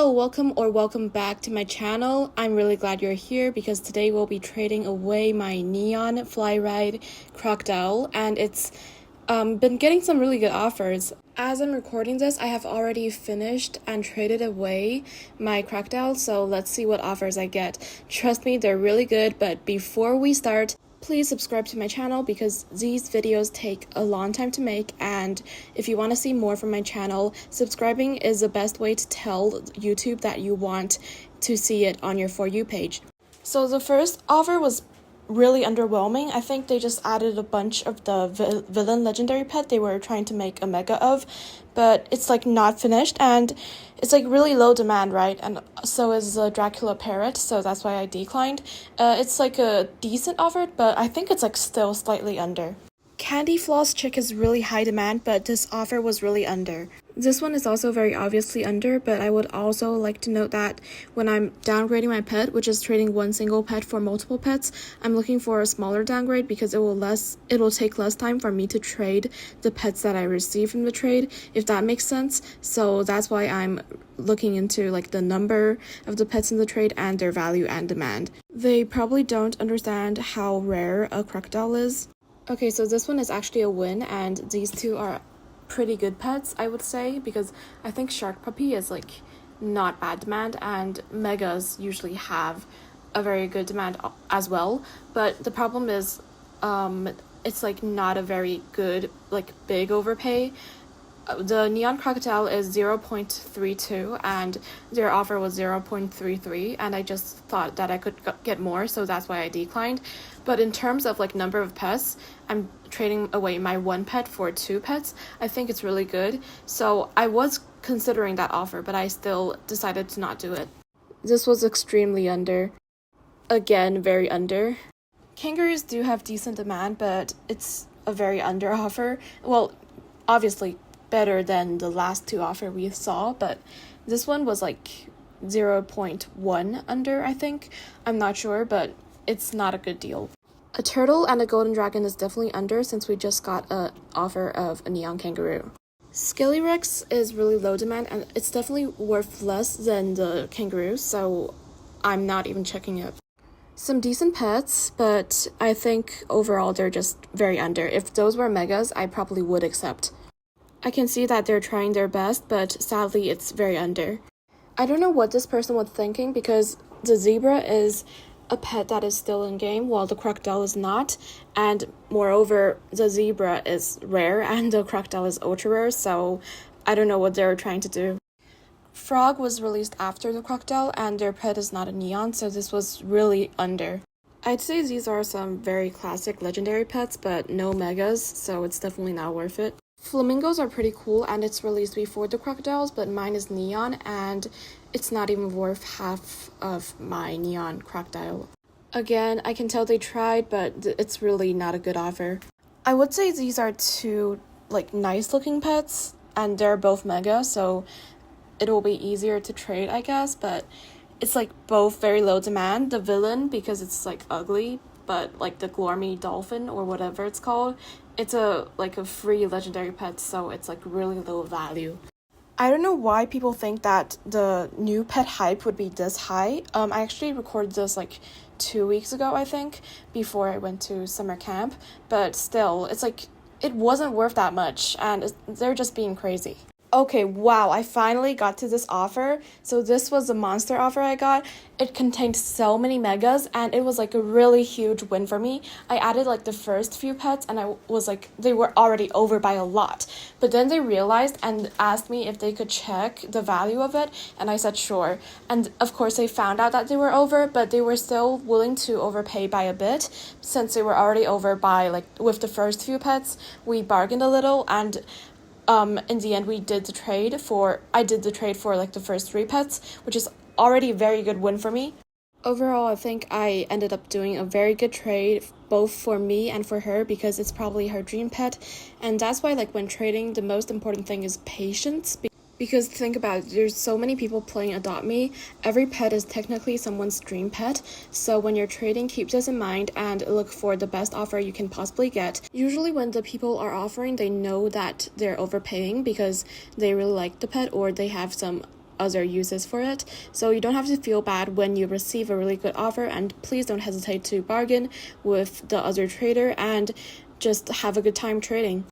Hello, welcome back to my channel. I'm really glad you're here because today we'll be trading away my neon fly ride crocodile, and it's been getting some really good offers. As I'm recording this, I have already finished and traded away my crocodile, so let's see what offers I get. Trust me, they're really good, but before we start, please subscribe to my channel because these videos take a long time to make, and if you want to see more from my channel, subscribing is the best way to tell YouTube that you want to see it on your For You page. So the first offer was really underwhelming. I think they just added a bunch of the villain legendary pet they were trying to make a mega of, but it's like not finished and it's like really low demand, right? And so is the Dracula parrot, so that's why I declined. It's like a decent offer, but I think it's like still slightly under. Candy Floss Chick is really high demand, but this offer was really under. This one is also very obviously under, but I would also like to note that when I'm downgrading my pet, which is trading one single pet for multiple pets, I'm looking for a smaller downgrade because it will take less time for me to trade the pets that I receive from the trade, if that makes sense. So that's why I'm looking into like the number of the pets in the trade and their value and demand. They probably don't understand how rare a crocodile is. Okay, so this one is actually a win, and these two are pretty good pets, I would say, because I think Shark Puppy is like not bad demand, and Megas usually have a very good demand as well. But the problem is, it's like not a very good like big overpay. The Neon Crocodile is 0.32 and their offer was 0.33, and I just thought that I could get more, so that's why I declined. But in terms of like number of pets, I'm trading away my one pet for two pets. I think it's really good. So I was considering that offer, but I still decided to not do it. This was extremely under. Again, very under. Kangaroos do have decent demand, but it's a very under offer. Well, obviously better than the last two offer we saw, but this one was like 0.1 under, I think. I'm not sure, but it's not a good deal. A turtle and a golden dragon is definitely under since we just got an offer of a neon kangaroo. Skillyrex is really low demand and it's definitely worth less than the kangaroo, so I'm not even checking it. Some decent pets, but I think overall they're just very under. If those were megas, I probably would accept. I can see that they're trying their best, but sadly it's very under. I don't know what this person was thinking because the zebra is a pet that is still in game while the crocodile is not, and moreover the zebra is rare and the crocodile is ultra rare, so I don't know what they were trying to do. Frog was released after the crocodile and their pet is not a neon, so this was really under. I'd say these are some very classic legendary pets, but no megas, so it's definitely not worth it. Flamingos are pretty cool and it's released before the crocodiles, but mine is neon and it's not even worth half of my neon crocodile. Again, I can tell they tried, but it's really not a good offer. I would say these are two like nice looking pets and they're both mega, so it will be easier to trade, I guess, but it's like both very low demand. The villain, because it's like ugly, but like the Glormy dolphin or whatever it's called, it's a free legendary pet, so it's like really low value. I don't know why people think that the new pet hype would be this high. I actually recorded this like 2 weeks ago, I think, before I went to summer camp, but still, it's like it wasn't worth that much, and they're just being crazy. Okay, wow, I finally got to this offer. So this was the monster offer I got. It contained so many megas and it was like a really huge win for me. I added like the first few pets and I was like, they were already over by a lot. But then they realized and asked me if they could check the value of it, and I said sure. And of course they found out that they were over, but they were still willing to overpay by a bit since they were already over by like with the first few pets. We bargained a little, and in the end, I did the trade for like the first three pets, which is already a very good win for me. Overall, I think I ended up doing a very good trade, both for me and for her, because it's probably her dream pet. And that's why, like, when trading, the most important thing is patience. Because think about it, there's so many people playing Adopt Me. Every pet is technically someone's dream pet. So when you're trading, keep this in mind and look for the best offer you can possibly get. Usually when the people are offering, they know that they're overpaying because they really like the pet or they have some other uses for it. So you don't have to feel bad when you receive a really good offer, and please don't hesitate to bargain with the other trader and just have a good time trading.